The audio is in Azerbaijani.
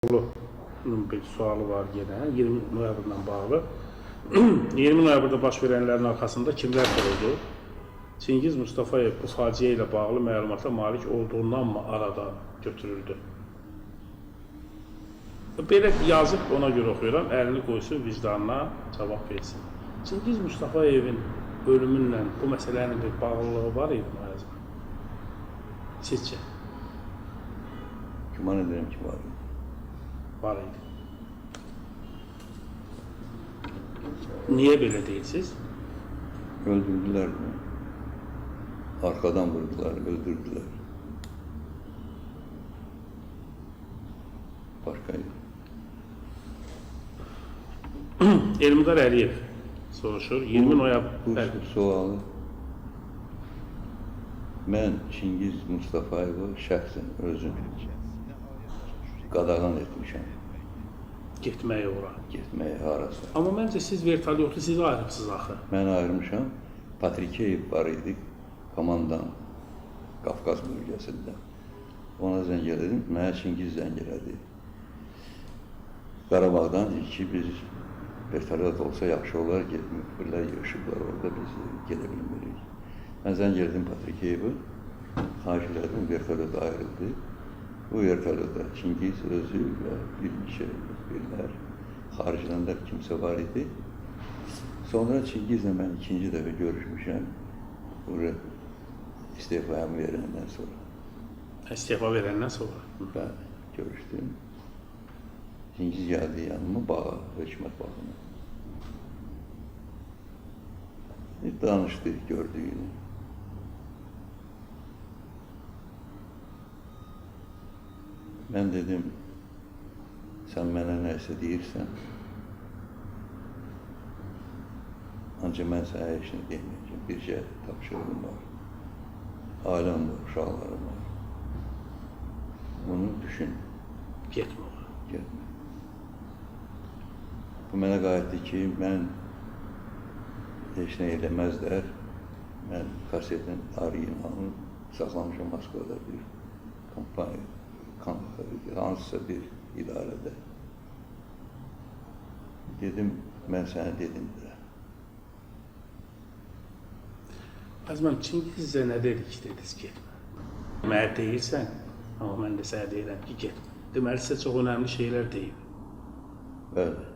Oğlunun bir sualı var yine 20 noyabrdan bağlı. 20 noyabrda baş verənlərin arxasında kimlər oldu? Çingiz Mustafayev bu faciə ilə bağlı məlumata malik olduğundan mı aradan götürüldü? Belə yazıb ona görə oxuyuram, əlini qoysun vicdanına cavab versin. Çingiz Mustafayevin ölümünlə bu məsələnin bir bağlılığı var idi mı yazma? Sizcə? Güman ederim ki var. Var idi. Niye belə deyirsiniz? Öldürdüler mi? Arkadan vurdular, öldürdüler. Başkaydı. Elmdar Əliyev soruşur. 20 noyabr. Bu sualı mən Çingiz Mustafayevi şəxsən özüm qadağan etmişəm. Getməyə ora. Getməyə harasa. Amma məncə siz vertolyotu siz ayırıbsınız axı. Mən ayrılmışam. Patrikeyev var idi, komandan Qafqaz bölgəsində. Ona zəng elədim, mənə Çingiz zəng elədi. Qarabağdan ilki biz vertolyot olsa yaxşı olar, getmirlər, yığışıblar orada, biz gedə bilmirik. Mən zəng elədim Patrikeyevi, xahiş elədim, vertolyot ayrıldı. Bu vertolyota Çingiz özü və bir neçə birlər, xaricdən də kimsə var idi. Sonra Çingizlə mən ikinci dəfə görüşmüşəm, istifamı verəndən sonra. İstifa verəndən sonra? Ben görüşdüm. Çingiz geldi yanıma, bağa, hökumət bağına. Danışdı gördüyünü. Ben dedim, sen mənə nəsə deyirsən, ancaq mən sənə heç nə deməyəcəm. Bir şey tapşırığım var. Ailem var, uşaqlarım var. Bunu düşün. Getmə ora. Getmə. Bu mənə qayıtdı ki, mən heç nə eləməzlər. Mən kasetin tarihini alıb saxlamışam Moskvada bir kampanya, hansısa bir idarədə. Dedim, mən sənə dedim də. Azman Çingiz'ə nə dedik dediniz getmə. Mənə deyirsən, amma mən də sənə deyirəm ki getmə. Deməli sizə çox önəmli şeylər deyib. Bəli.